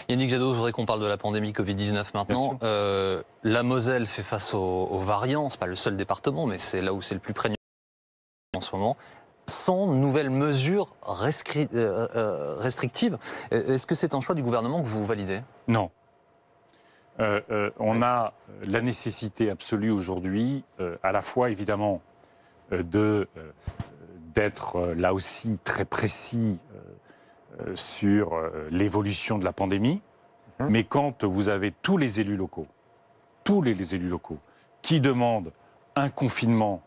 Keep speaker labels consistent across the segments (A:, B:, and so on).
A: Yannick Jadot, je voudrais qu'on parle de la pandémie Covid-19 maintenant. La Moselle fait face aux variants, ce n'est pas le seul département, mais c'est là où c'est le plus prégnant en ce moment. Sans nouvelles mesures restrictives, est-ce que c'est un choix du gouvernement que vous validez?
B: Non. On a la nécessité absolue aujourd'hui, à la fois évidemment, d'être là aussi très précis sur l'évolution de la pandémie, mais quand vous avez tous les élus locaux, qui demandent un confinement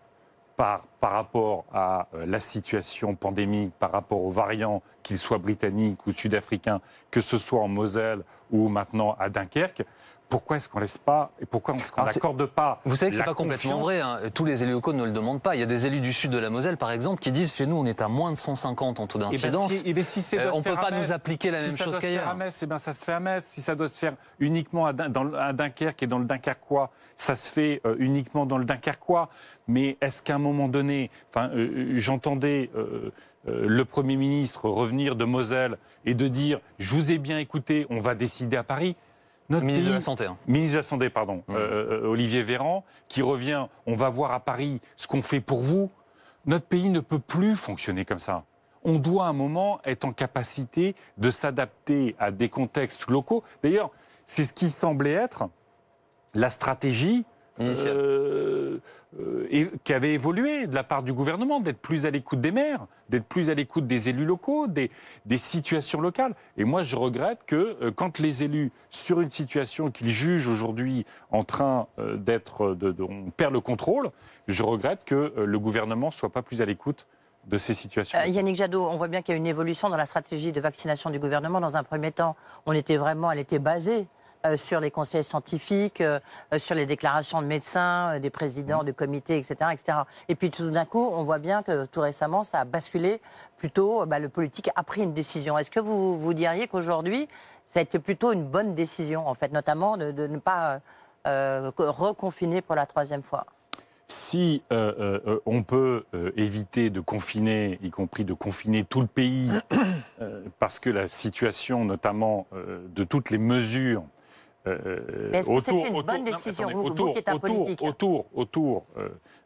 B: par rapport à la situation pandémique, par rapport aux variants, qu'ils soient britanniques ou sud-africains, que ce soit en Moselle ou maintenant à Dunkerque, pourquoi est-ce qu'on laisse pas et pourquoi est-ce qu'on n'accorde pas?
A: Vous savez que c'est pas complètement vrai. Hein. Tous les élus locaux ne le demandent pas. Il y a des élus du sud de la Moselle, par exemple, qui disent chez nous on est à moins de 150 en taux d'incidence. On ne peut pas nous appliquer la même chose qu'ailleurs.
B: Ça se fait à Metz. Si ça doit se faire uniquement à Dunkerque et dans le Dunkerquois, ça se fait uniquement dans le Dunkerquois. Mais est-ce qu'à un moment donné, j'entendais le Premier ministre revenir de Moselle et de dire « je vous ai bien écouté, on va décider à Paris ».
A: Ministre de la Santé.
B: Ministre de la Santé, pardon. Olivier Véran, qui revient, on va voir à Paris ce qu'on fait pour vous. Notre pays ne peut plus fonctionner comme ça. On doit à un moment être en capacité de s'adapter à des contextes locaux. D'ailleurs, c'est ce qui semblait être la stratégie qui avait évolué de la part du gouvernement, d'être plus à l'écoute des maires, d'être plus à l'écoute des élus locaux, des situations locales. Et moi, je regrette que quand les élus, sur une situation qu'ils jugent aujourd'hui en train on perd le contrôle, je regrette que le gouvernement ne soit pas plus à l'écoute de ces situations.
C: Yannick Jadot, on voit bien qu'il y a une évolution dans la stratégie de vaccination du gouvernement. Dans un premier temps, elle était basée sur les conseils scientifiques, sur les déclarations de médecins, des présidents de comités, etc., etc. Et puis tout d'un coup, on voit bien que tout récemment, ça a basculé plutôt, le politique a pris une décision. Est-ce que vous diriez qu'aujourd'hui, ça a été plutôt une bonne décision, en fait, notamment de ne pas reconfiner pour la troisième fois?
B: Si on peut éviter de confiner, y compris de confiner tout le pays, parce que la situation, notamment de toutes les mesures
C: est-ce que c'était une bonne décision, vous qui êtes un politique
B: autour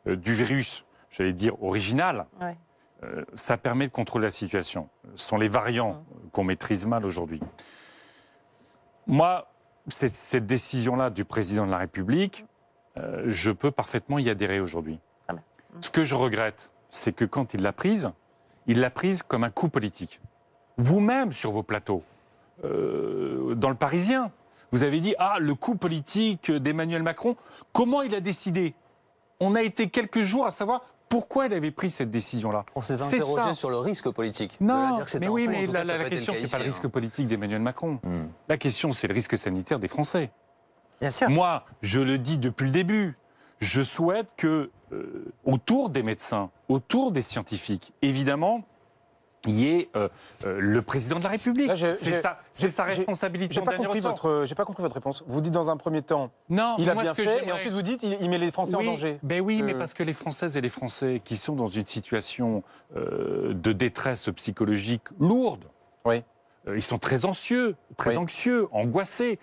B: du virus, j'allais dire original, ça permet de contrôler la situation. Ce sont les variants qu'on maîtrise mal aujourd'hui. Moi, cette décision-là du président de la République, je peux parfaitement y adhérer aujourd'hui. Ce que je regrette, c'est que quand il l'a prise comme un coup politique. Vous-même, sur vos plateaux, dans le Parisien, vous avez dit « Ah, le coup politique d'Emmanuel Macron, comment il a décidé ?» On a été quelques jours à savoir pourquoi il avait pris cette décision-là.
A: On s'est interrogé sur le risque politique.
B: Non, mais oui, mais la question, ce n'est pas le risque politique d'Emmanuel Macron. La question, c'est le risque sanitaire des Français.
C: Bien sûr.
B: Moi, je le dis depuis le début, je souhaite que, autour des médecins, autour des scientifiques, évidemment, il y ait le président de la République. C'est sa responsabilité.
D: J'ai pas compris votre réponse. Vous dites dans un premier temps, il a bien fait, et ensuite vous dites, il met les Français en danger.
B: Ben oui, mais parce que les Françaises et les Français qui sont dans une situation de détresse psychologique lourde, ils sont très anxieux, angoissés.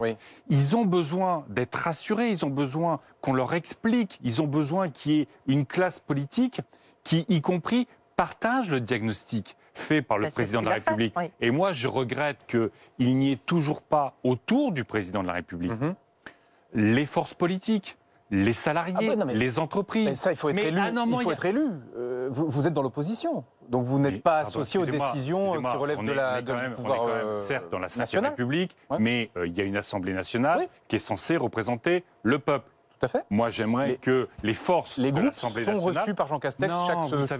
B: Ils ont besoin d'être rassurés, ils ont besoin qu'on leur explique, ils ont besoin qu'il y ait une classe politique qui, y compris, partage le diagnostic fait par le président de la République. Et moi, je regrette qu'il n'y ait toujours pas autour du président de la République les forces politiques, les salariés, les entreprises.
D: Mais ça, il faut être élu. Vous êtes dans l'opposition, donc vous n'êtes pas associé aux décisions qui relèvent du pouvoir
B: certes dans la
D: national.
B: Ve République, mais il y a une Assemblée nationale qui est censée représenter le peuple.
D: Tout à fait.
B: Moi, j'aimerais que les forces
D: de
B: l'Assemblée nationale...
D: sont reçus par Jean Castex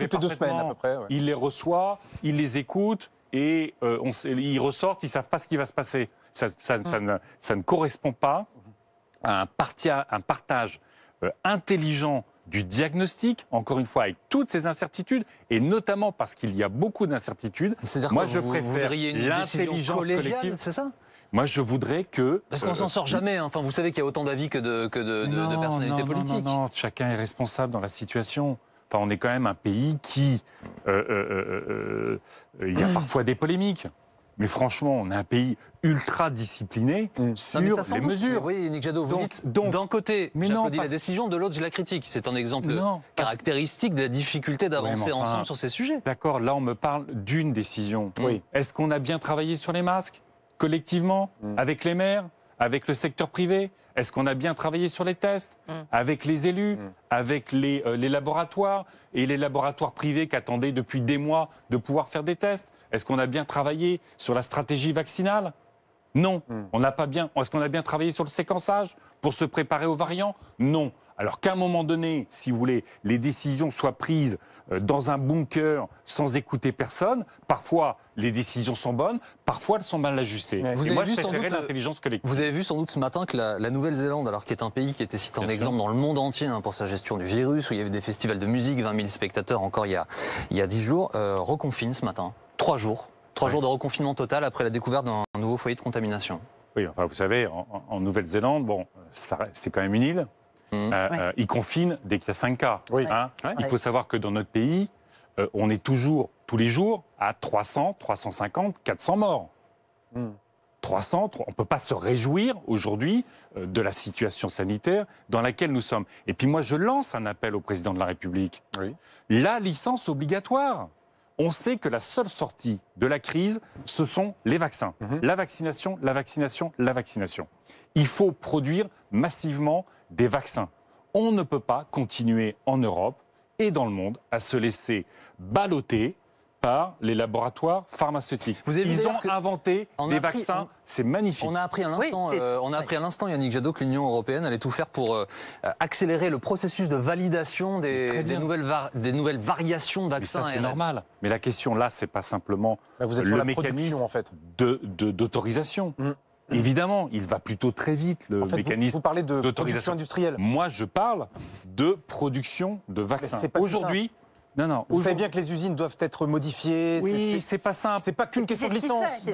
D: toutes 2 semaines à peu près.
B: Il les reçoit, il les écoute et ils ressortent, ils ne savent pas ce qui va se passer. Ça ne correspond pas à un partage intelligent du diagnostic, encore une fois, avec toutes ces incertitudes, et notamment parce qu'il y a beaucoup d'incertitudes. Moi, je préfère l'intelligence collective.
A: C'est ça ?
B: Moi, je voudrais que...
A: Parce qu'on s'en sort jamais. Enfin, vous savez qu'il y a autant d'avis que de personnalités politiques.
B: Non, chacun est responsable dans la situation. Enfin, on est quand même un pays qui... il y a parfois des polémiques. Mais franchement, on est un pays ultra discipliné sur les mesures.
A: Oui, Yannick Jadot, vous dites d'un côté, j'applaudis la décision, de l'autre, je la critique. C'est un exemple caractéristique de la difficulté d'avancer ensemble sur ces sujets.
B: D'accord, là on me parle d'une décision. Oui. Est-ce qu'on a bien travaillé sur les masques, collectivement, avec les maires, avec le secteur privé? Est-ce qu'on a bien travaillé sur les tests, avec les élus, avec les laboratoires, et les laboratoires privés qui attendaient depuis des mois de pouvoir faire des tests? Est-ce qu'on a bien travaillé sur la stratégie vaccinale? Non. On n'a pas bien. Est-ce qu'on a bien travaillé sur le séquençage pour se préparer aux variants? Non. Alors qu'à un moment donné, si vous voulez, les décisions soient prises dans un bunker sans écouter personne, parfois les décisions sont bonnes, parfois elles sont mal ajustées.
A: Vous avez vu sans doute
B: l'intelligence collective.
A: Vous avez vu sans doute ce matin que la Nouvelle-Zélande, alors qui est un pays qui était cité en exemple dans le monde entier pour sa gestion du virus, où il y avait des festivals de musique, 20 000 spectateurs encore il y a 10 jours, reconfine ce matin. 3 jours. 3 jours de reconfinement total après la découverte d'un nouveau foyer de contamination.
B: Oui, enfin vous savez, en Nouvelle-Zélande, bon, c'est quand même une île. Ils confinent dès qu'il y a 5 cas. Oui. Il faut savoir que dans notre pays, on est toujours, tous les jours, à 300, 350, 400 morts. 300, on ne peut pas se réjouir aujourd'hui de la situation sanitaire dans laquelle nous sommes. Et puis moi, je lance un appel au président de la République. Oui. La licence obligatoire. On sait que la seule sortie de la crise, ce sont les vaccins. La vaccination, la vaccination, la vaccination. Il faut produire massivement des vaccins. On ne peut pas continuer en Europe et dans le monde à se laisser balloter par les laboratoires pharmaceutiques. Ils ont inventé des vaccins, c'est magnifique.
A: On a appris à l'instant, Yannick Jadot, que l'Union européenne allait tout faire pour accélérer le processus de validation des nouvelles variations de vaccins.
B: Mais ça, c'est normal. Mais la question là, c'est pas simplement le mécanisme en fait. d'autorisation. Évidemment, il va plutôt très vite, le mécanisme.
D: Vous parlez de production industrielle.
B: Moi, je parle de production de vaccins. Aujourd'hui,
D: vous savez bien que les usines doivent être modifiées.
B: Oui, c'est pas simple.
D: C'est pas qu'une question de licence.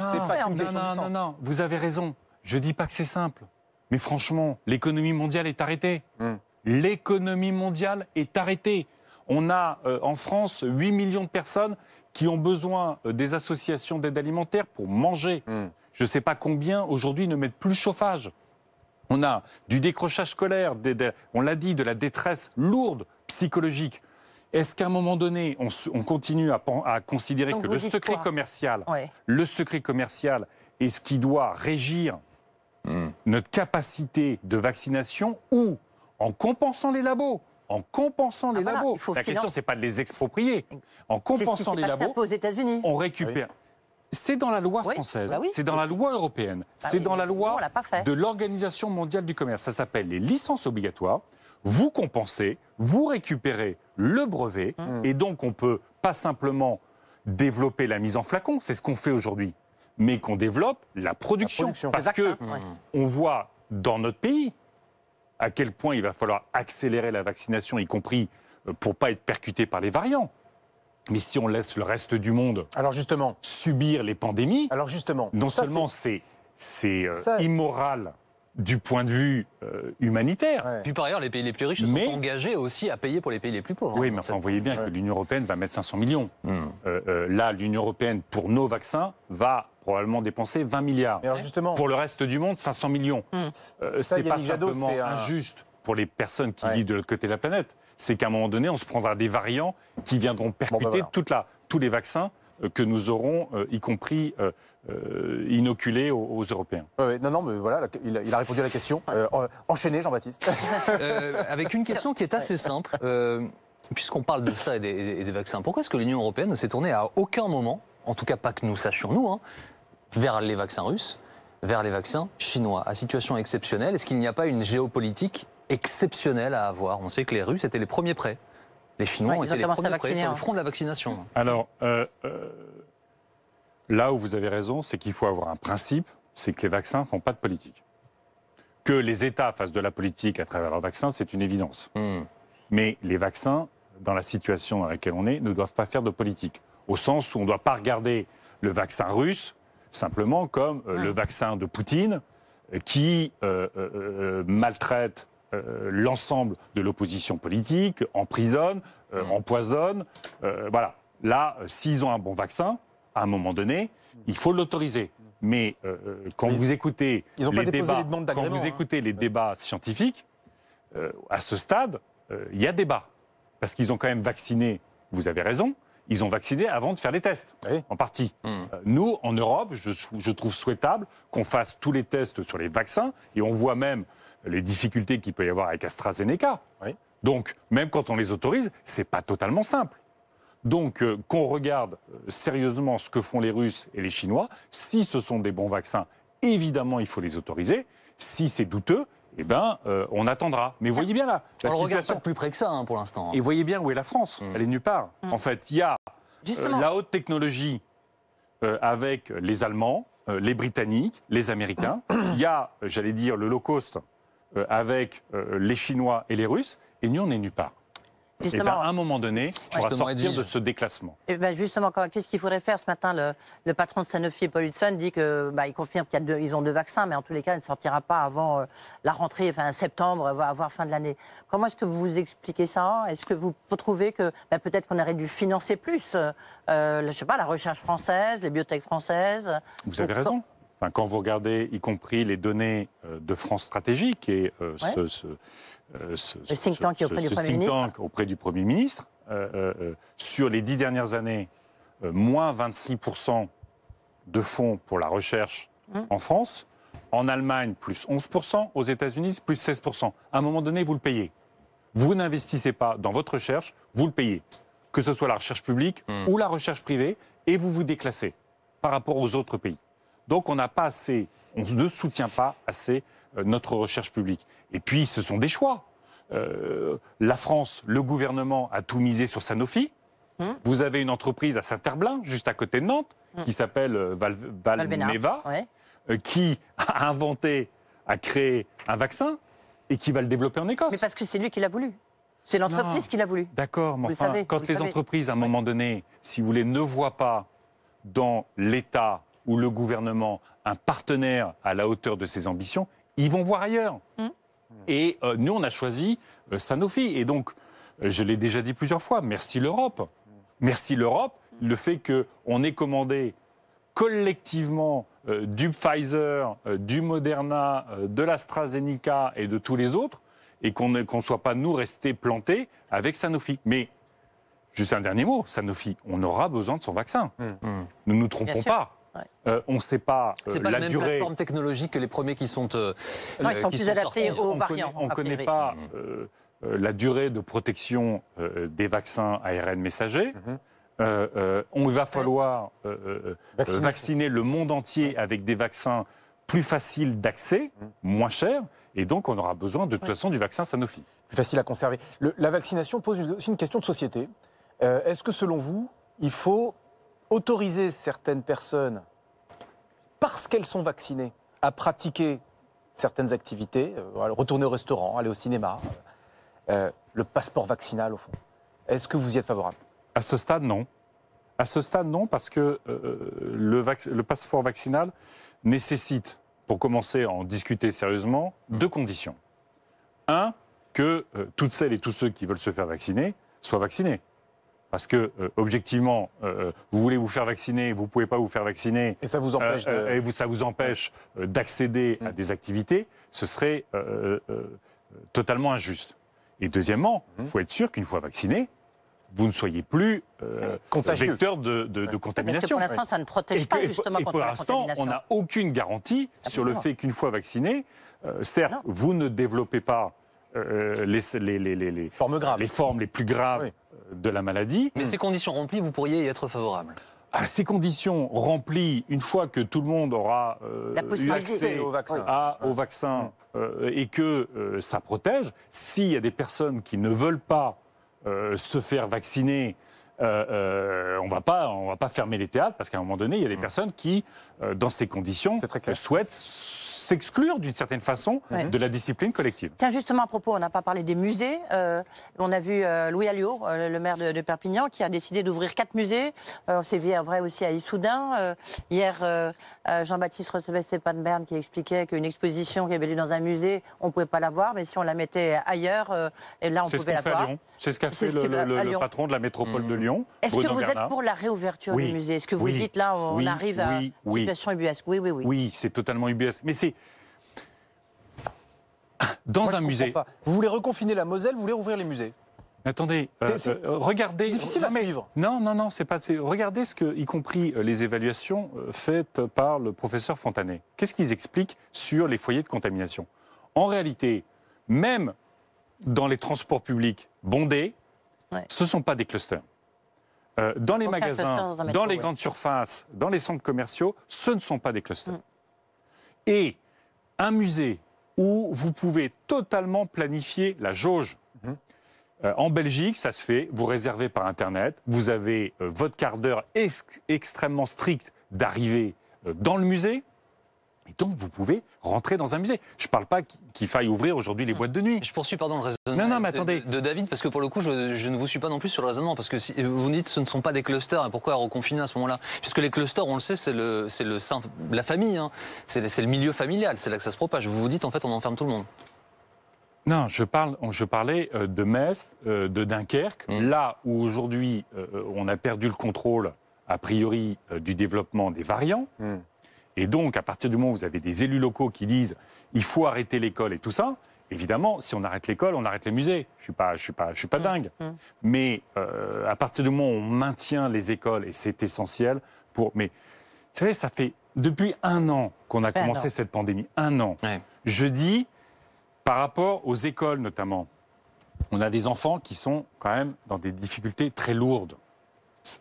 B: Non, vous avez raison. Je dis pas que c'est simple. Mais franchement, l'économie mondiale est arrêtée. L'économie mondiale est arrêtée. On a en France 8 millions de personnes qui ont besoin des associations d'aide alimentaire pour manger. Je ne sais pas combien aujourd'hui ne mettent plus le chauffage. On a du décrochage scolaire, on l'a dit, de la détresse lourde psychologique. Est-ce qu'à un moment donné, on continue à considérer que le secret commercial est ce qui doit régir notre capacité de vaccination, ou en compensant les labos? La question, ce n'est pas de les exproprier. En compensant les labos,
C: aux États-Unis.
B: On récupère. C'est dans la loi française, c'est dans la loi européenne, c'est dans la loi de l'Organisation mondiale du commerce. Ça s'appelle les licences obligatoires. Vous compensez, vous récupérez le brevet, et donc on ne peut pas simplement développer la mise en flacon, c'est ce qu'on fait aujourd'hui, mais qu'on développe la production. Parce qu'on voit dans notre pays à quel point il va falloir accélérer la vaccination, y compris pour ne pas être percuté par les variants. Mais si on laisse le reste du monde subir les pandémies, non seulement c'est immoral du point de vue humanitaire.
A: Puis par ailleurs, les pays les plus riches se sont engagés aussi à payer pour les pays les plus pauvres.
B: Oui, mais enfin, vous voyez bien que l'Union européenne va mettre 500 millions. Là, l'Union européenne, pour nos vaccins, va probablement dépenser 20 milliards.
D: Mais alors justement,
B: pour le reste du monde, 500 millions. C'est pas simplement injuste pour les personnes qui vivent de l'autre côté de la planète. C'est qu'à un moment donné, on se prendra des variants qui viendront percuter tous les vaccins que nous aurons, y compris inoculés aux Européens.
D: Non, mais voilà, il a répondu à la question. Enchaînez, Jean-Baptiste.
A: Avec une question qui est assez simple. Puisqu'on parle de ça et des vaccins, pourquoi est-ce que l'Union européenne ne s'est tournée à aucun moment, en tout cas pas que nous sachions nous, vers les vaccins russes, vers les vaccins chinois, à situation exceptionnelle? Est-ce qu'il n'y a pas une géopolitique exceptionnelle à avoir? On sait que les Russes étaient les premiers prêts. Les Chinois ont été les premiers prêts sur le front de la vaccination.
B: Alors, là où vous avez raison, c'est qu'il faut avoir un principe, c'est que les vaccins ne font pas de politique. Que les États fassent de la politique à travers leurs vaccins, c'est une évidence. Mais les vaccins, dans la situation dans laquelle on est, ne doivent pas faire de politique. Au sens où on ne doit pas regarder le vaccin russe simplement comme le vaccin de Poutine, qui maltraite l'ensemble de l'opposition politique, emprisonne, empoisonne. Voilà. Là, s'ils ont un bon vaccin, à un moment donné, il faut l'autoriser. Mais quand vous écoutez les débats scientifiques, à ce stade, il y a débat. Parce qu'ils ont quand même vacciné, vous avez raison, ils ont vacciné avant de faire les tests, en partie. Nous, en Europe, je trouve souhaitable qu'on fasse tous les tests sur les vaccins, et on voit même les difficultés qu'il peut y avoir avec AstraZeneca. Donc, même quand on les autorise, ce n'est pas totalement simple. Donc, qu'on regarde sérieusement ce que font les Russes et les Chinois, si ce sont des bons vaccins, évidemment, il faut les autoriser. Si c'est douteux, eh ben, on attendra. Mais voyez bien là,
A: la situation... regarde pas de plus près que ça, pour l'instant.
B: Et voyez bien où est la France. Elle est nulle part. En fait, il y a la haute technologie avec les Allemands, les Britanniques, les Américains. Il y a, j'allais dire, le low cost avec les Chinois et les Russes. Et nous, on est nulle part. Et ben, à un moment donné, on va sortir de ce déclassement.
C: Et ben justement, qu'est-ce qu'il faudrait faire ce matin? Le patron de Sanofi, Paul Hudson, dit qu'il confirme qu'ils ont 2 vaccins, mais en tous les cas, il ne sortira pas avant la rentrée, enfin septembre, voire fin de l'année. Comment est-ce que vous expliquez ça? Est-ce que vous trouvez que peut-être qu'on aurait dû financer plus, je sais pas, la recherche française, les biotech françaises?
B: Vous avez raison. Enfin, quand vous regardez, y compris les données de France Stratégie, qui est
C: le think tank
B: auprès du Premier ministre, sur les 10 dernières années, moins 26% de fonds pour la recherche en France, en Allemagne, plus 11%, aux États-Unis, plus 16%. À un moment donné, vous le payez. Vous n'investissez pas dans votre recherche, vous le payez. Que ce soit la recherche publique ou la recherche privée, et vous vous déclassez par rapport aux autres pays. Donc on n'a pas assez, on ne soutient pas assez notre recherche publique. Et puis ce sont des choix. La France, le gouvernement a tout misé sur Sanofi. Vous avez une entreprise à Saint-Herblain, juste à côté de Nantes, qui s'appelle Valneva, qui a inventé, a créé un vaccin et qui va le développer en Écosse.
C: Mais parce que c'est lui qui l'a voulu. C'est l'entreprise qui l'a voulu.
B: D'accord, mais enfin, quand les entreprises, à un moment donné, si vous voulez, ne voient pas dans l'État ou le gouvernement un partenaire à la hauteur de ses ambitions, ils vont voir ailleurs. Et nous, on a choisi Sanofi. Et donc, je l'ai déjà dit plusieurs fois, merci l'Europe. Merci l'Europe, le fait qu'on ait commandé collectivement du Pfizer, du Moderna, de l'AstraZeneca et de tous les autres, et qu'on ne soit pas, nous, restés plantés avec Sanofi. Mais, juste un dernier mot, Sanofi, on aura besoin de son vaccin. Ne nous trompons pas. On ne sait pas
A: c'est pas
B: la
A: même
B: durée.
A: Plateforme technologique que les premiers qui sont
C: non, ils sont plus adaptés aux variants.
B: On ne connaît pas la durée de protection des vaccins ARN messagers. On va falloir vacciner le monde entier avec des vaccins plus faciles d'accès, moins chers, et donc on aura besoin de toute façon du vaccin Sanofi.
D: Plus facile à conserver. La vaccination pose aussi une question de société. Est-ce que selon vous, il faut autoriser certaines personnes, parce qu'elles sont vaccinées, à pratiquer certaines activités, retourner au restaurant, aller au cinéma, le passeport vaccinal au fond? Est-ce que vous y êtes favorable?
B: À ce stade, non. À ce stade, non, parce que le passeport vaccinal nécessite, pour commencer à en discuter sérieusement, 2 conditions. 1, que toutes celles et tous ceux qui veulent se faire vacciner soient vaccinés. Parce que, objectivement, vous voulez vous faire vacciner, vous ne pouvez pas vous faire vacciner.
D: Et ça vous empêche
B: ça vous empêche d'accéder à des activités. Ce serait totalement injuste. Et deuxièmement, il faut être sûr qu'une fois vacciné, vous ne soyez plus vecteur de contamination.
C: Parce que pour l'instant, ça ne protège pas justement contre la contamination.
B: Pour l'instant, on n'a aucune garantie sur le fait qu'une fois vacciné, certes, vous ne développez pas les formes les plus graves de la maladie.
A: Mais ces conditions remplies, vous pourriez y être favorable.
B: À ces conditions remplies, une fois que tout le monde aura eu accès au vaccin et que ça protège, s'il y a des personnes qui ne veulent pas se faire vacciner, on va pas fermer les théâtres, parce qu'à un moment donné, il y a des personnes qui, dans ces conditions, souhaitent s'exclure d'une certaine façon de la discipline collective.
C: Tiens, justement, à propos, on n'a pas parlé des musées. On a vu Louis Alliot, le maire de Perpignan, qui a décidé d'ouvrir 4 musées. C'est vrai aussi à Issoudun. Hier, Jean-Baptiste recevait Stéphane Bern qui expliquait qu'une exposition qui avait lieu dans un musée, on ne pouvait pas la voir, mais si on la mettait ailleurs, et là, on pouvait la voir.
B: C'est ce qu'a fait le patron de la métropole de Lyon.
C: Est-ce que vous êtes pour la réouverture des musées? Est-ce que vous dites là, on arrive à une situation ubuesque? Oui.
B: Oui, c'est totalement ubuesque. Mais c'est dans un musée.
D: Vous voulez reconfiner la Moselle, vous voulez rouvrir les musées?
B: Attendez, regardez.
D: C'est difficile à suivre.
B: Non, c'est pas. Regardez ce que, y compris les évaluations faites par le professeur Fontanet. Qu'est-ce qu'ils expliquent sur les foyers de contamination? En réalité, même dans les transports publics bondés, ce ne sont pas des clusters. Dans les magasins, dans les grandes surfaces, dans les centres commerciaux, ce ne sont pas des clusters. Et un musée où vous pouvez totalement planifier la jauge. En Belgique, ça se fait, vous réservez par Internet, vous avez votre quart d'heure extrêmement strict d'arrivée dans le musée, et donc vous pouvez rentrer dans un musée. Je ne parle pas qu'il faille ouvrir aujourd'hui les boîtes de nuit.
A: Je poursuis le raisonnement
B: mais attendez.
A: De David, parce que pour le coup, je ne vous suis pas non plus sur le raisonnement, parce que si vous dites que ce ne sont pas des clusters, et pourquoi reconfiner à ce moment-là? Puisque les clusters, on le sait, c'est la famille, c'est le milieu familial, c'est là que ça se propage. Vous vous dites, en fait, on enferme tout le monde.
B: Non, je parlais de Metz, de Dunkerque, là où aujourd'hui on a perdu le contrôle, a priori, du développement des variants. Et donc, à partir du moment où vous avez des élus locaux qui disent il faut arrêter l'école et tout ça, évidemment, si on arrête l'école, on arrête les musées. Je suis pas dingue. Mais à partir du moment où on maintient les écoles, et c'est essentiel Mais vous savez, ça fait depuis 1 an qu'on a commencé cette pandémie. 1 an. Ouais. Je dis, par rapport aux écoles notamment, on a des enfants qui sont quand même dans des difficultés très lourdes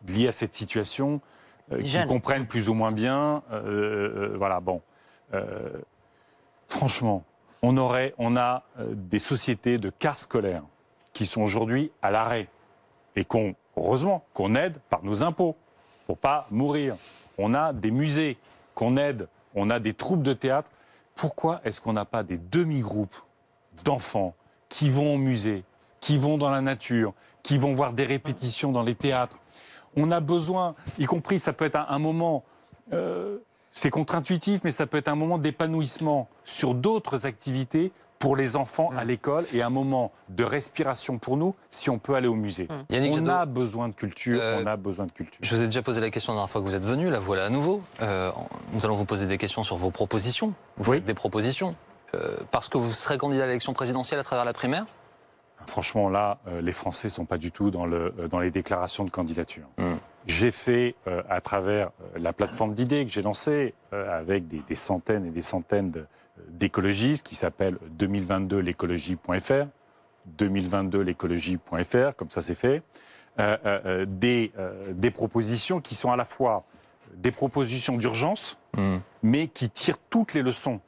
B: liées à cette situation, qui comprennent plus ou moins bien. Voilà, bon. Franchement, on a des sociétés de cars scolaires qui sont aujourd'hui à l'arrêt et heureusement qu'on aide par nos impôts pour pas mourir. On a des musées qu'on aide, on a des troupes de théâtre. Pourquoi est-ce qu'on n'a pas des demi-groupes d'enfants qui vont au musée, qui vont dans la nature, qui vont voir des répétitions dans les théâtres? On a besoin, y compris, ça peut être un moment, c'est contre-intuitif, mais ça peut être un moment d'épanouissement sur d'autres activités pour les enfants à l'école et un moment de respiration pour nous si on peut aller au musée. On a besoin de culture, on a besoin de culture.
A: Je vous ai déjà posé la question la dernière fois que vous êtes venu, la voilà à nouveau. Nous allons vous poser des questions sur vos propositions. Vous faites des propositions. Parce que vous serez candidat à l'élection présidentielle à travers la primaire?
B: Franchement, là, les Français ne sont pas du tout dans les déclarations de candidature. J'ai fait, à travers la plateforme d'idées que j'ai lancée, avec des centaines et des centaines d'écologistes, qui s'appelle 2022l'écologie.fr, 2022l'écologie.fr, comme ça c'est fait, des propositions qui sont à la fois des propositions d'urgence, mais qui tirent toutes les leçons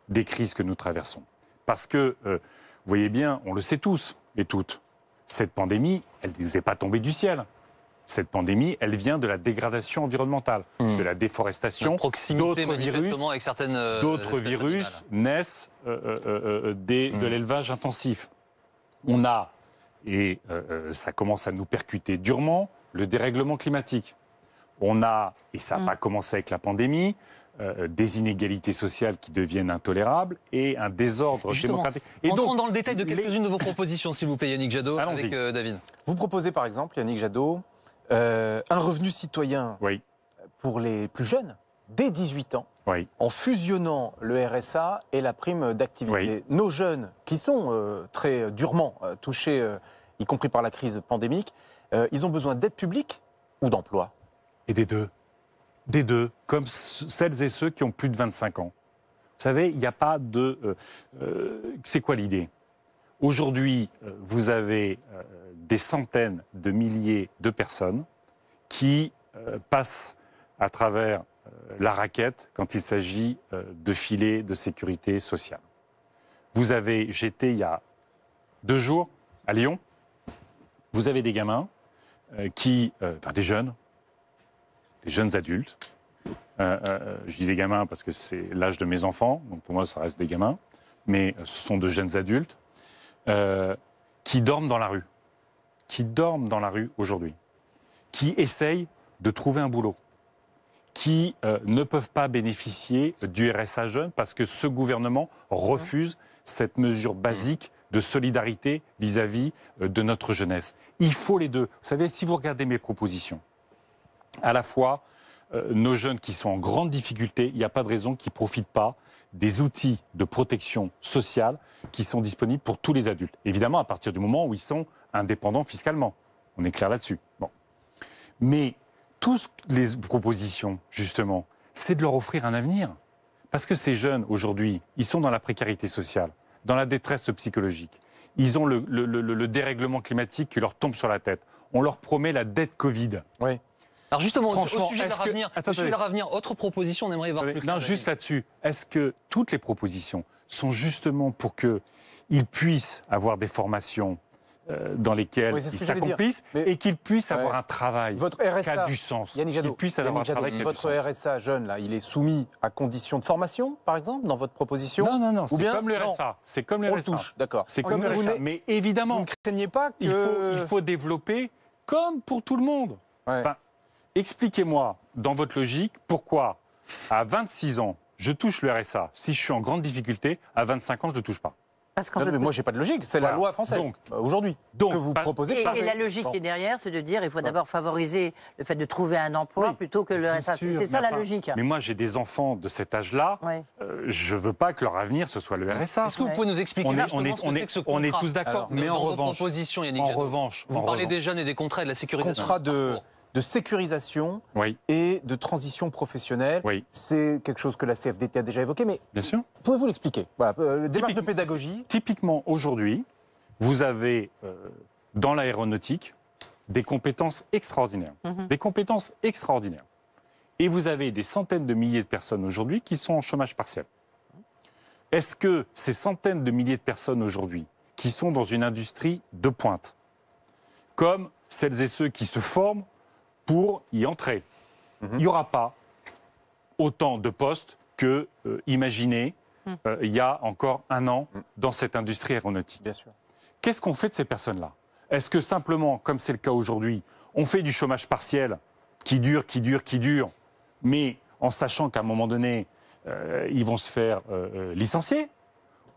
B: des crises que nous traversons. Parce que, vous voyez bien, on le sait tous et toutes, cette pandémie, elle ne nous est pas tombée du ciel. Cette pandémie, elle vient de la dégradation environnementale, de la déforestation.
A: D'autres
B: virus naissent de l'élevage intensif. On a, et ça commence à nous percuter durement, le dérèglement climatique. On a, et ça n'a pas commencé avec la pandémie, des inégalités sociales qui deviennent intolérables et un désordre démocratique. Et
A: entrons dans le détail de quelques-unes de vos propositions, s'il vous plaît, Yannick Jadot, avec David.
D: Vous proposez par exemple, Yannick Jadot, un revenu citoyen pour les plus jeunes, dès 18 ans, en fusionnant le RSA et la prime d'activité. Nos jeunes, qui sont très durement touchés, y compris par la crise pandémique, ils ont besoin d'aide publique ou d'emploi?
B: Et des deux. Des deux, comme celles et ceux qui ont plus de 25 ans. Vous savez, il n'y a pas de... c'est quoi l'idée? Aujourd'hui, vous avez des centaines de milliers de personnes qui passent à travers la raquette quand il s'agit de filets de sécurité sociale. J'étais il y a 2 jours à Lyon, vous avez des gamins des jeunes adultes, je dis des gamins parce que c'est l'âge de mes enfants, donc pour moi ça reste des gamins, mais ce sont de jeunes adultes qui dorment dans la rue, aujourd'hui, qui essayent de trouver un boulot, qui ne peuvent pas bénéficier du RSA jeune parce que ce gouvernement refuse cette mesure basique de solidarité vis-à-vis de notre jeunesse. Il faut les deux. Vous savez, si vous regardez mes propositions, à la fois nos jeunes qui sont en grande difficulté, il n'y a pas de raison qu'ils ne profitent pas des outils de protection sociale qui sont disponibles pour tous les adultes. Évidemment, à partir du moment où ils sont indépendants fiscalement. On est clair là-dessus. Bon. Mais toutes les propositions, justement, c'est de leur offrir un avenir. Parce que ces jeunes, aujourd'hui, ils sont dans la précarité sociale, dans la détresse psychologique. Ils ont le dérèglement climatique qui leur tombe sur la tête. On leur promet la dette Covid.
D: Oui.
A: Alors justement, au
B: Franchement,
A: sujet de leur avenir, autre proposition, on aimerait voir plus clair.
B: Non, juste là-dessus. Est-ce que toutes les propositions sont justement pour qu'ils puissent avoir des formations dans lesquelles ils s'accomplissent et qu'ils puissent avoir un travail
D: votre RSA,
B: qui a du sens.
D: Yannick Jadot, votre RSA jeune, là, il est soumis à conditions de formation, par exemple, dans votre proposition?
B: Non, c'est comme le RSA. C'est comme le RSA.
D: On le touche, d'accord.
B: C'est comme le RSA. Mais évidemment,
D: vous ne craignez pas que...
B: il faut développer comme pour tout le monde.
D: Ouais.
B: Enfin, expliquez-moi, dans votre logique, pourquoi à 26 ans, je touche le RSA. Si je suis en grande difficulté, à 25 ans, je ne le touche pas.
C: Parce qu'en
D: Non, mais moi, j'ai pas de logique. C'est la loi française, aujourd'hui, que vous proposez de changer.
C: Et la logique qui est derrière, c'est de dire il faut d'abord favoriser le fait de trouver un emploi plutôt que le RSA. C'est ça la logique.
B: Mais moi, j'ai des enfants de cet âge-là. Je ne veux pas que leur avenir, ce soit le RSA.
A: Est-ce que vous pouvez nous expliquer
B: on est tous d'accord.
A: Mais en revanche, vous parlez des jeunes et des contrats et de la sécurisation.
D: Contrat de sécurisation et de transition professionnelle. C'est quelque chose que la CFDT a déjà évoqué, mais
B: bien sûr.
D: Pouvez-vous l'expliquer? Voilà, démarche de pédagogie.
B: Typiquement, aujourd'hui, vous avez dans l'aéronautique des compétences extraordinaires. Des compétences extraordinaires. Et vous avez des centaines de milliers de personnes aujourd'hui qui sont en chômage partiel. Est-ce que ces centaines de milliers de personnes aujourd'hui qui sont dans une industrie de pointe, comme celles et ceux qui se forment pour y entrer, il n'y aura pas autant de postes que imaginez il y a encore un an dans cette industrie aéronautique.
D: Bien sûr.
B: Qu'est-ce qu'on fait de ces personnes-là? Est-ce que simplement, comme c'est le cas aujourd'hui, on fait du chômage partiel qui dure, mais en sachant qu'à un moment donné, ils vont se faire licencier?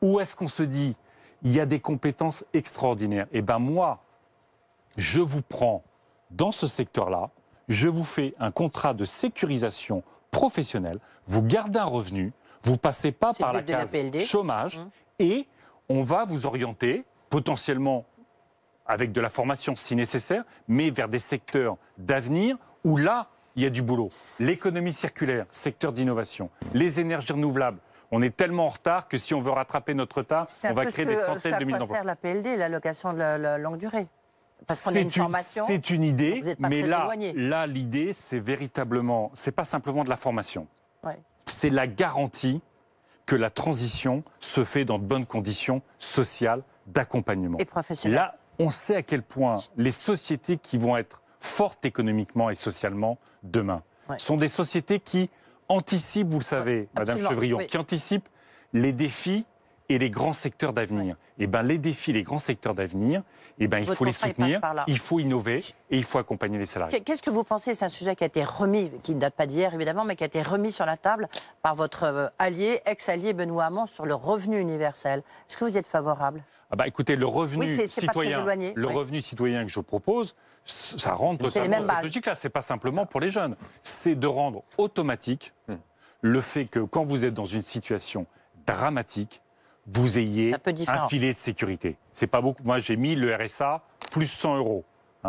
B: Ou est-ce qu'on se dit, il y a des compétences extraordinaires? Eh bien moi, je vous prends dans ce secteur-là, je vous fais un contrat de sécurisation professionnelle, vous gardez un revenu, vous ne passez pas par la case chômage et on va vous orienter potentiellement avec de la formation si nécessaire, mais vers des secteurs d'avenir où là, il y a du boulot. L'économie circulaire, secteur d'innovation, les énergies renouvelables. On est tellement en retard que si on veut rattraper notre retard, on va créer des centaines de milliers d'emplois.
C: Ça sert la PLD, l'allocation de la longue durée. Parce qu'on a une formation.
B: C'est une idée, mais là l'idée, c'est véritablement, c'est pas simplement de la formation. C'est la garantie que la transition se fait dans de bonnes conditions sociales, d'accompagnement.
C: Et professionnelles.
B: Là, on sait à quel point les sociétés qui vont être fortes économiquement et socialement demain sont des sociétés qui anticipent, vous le savez, Madame Chevrillon, qui anticipent les défis et les grands secteurs d'avenir. Et ben les défis, les grands secteurs d'avenir, il faut les soutenir, il faut innover et il faut accompagner les salariés.
C: Qu'est-ce que vous pensez? C'est un sujet qui a été remis, qui ne date pas d'hier évidemment, mais qui a été remis sur la table par votre allié, ex-allié Benoît Hamon sur le revenu universel. Est-ce que vous y êtes favorable?
B: Écoutez, le revenu citoyen, revenu citoyen que je propose, ça rentre totalement dans cette logique-là. C'est pas simplement pour les jeunes, c'est de rendre automatique le fait que quand vous êtes dans une situation dramatique, vous ayez un filet de sécurité. C'est pas beaucoup. Moi, j'ai mis le RSA plus 100 €.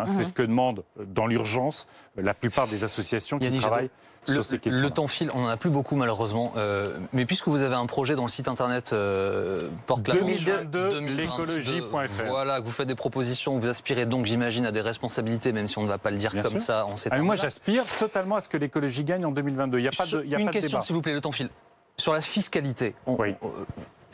B: C'est ce que demandent dans l'urgence la plupart des associations qui travaillent sur ces questions.
A: Le temps file, on n'en a plus beaucoup malheureusement. Mais puisque vous avez un projet dans le site internet porte-la-manche
B: 2022, l'écologie.fr.
A: Voilà, que vous faites des propositions, vous aspirez donc, j'imagine, à des responsabilités, même si on ne va pas le dire comme ça en ces termes-là.
B: Moi, j'aspire totalement à ce que l'écologie gagne en 2022. Il n'y a pas de,
A: Une question, s'il vous plaît, le temps file. Sur la fiscalité,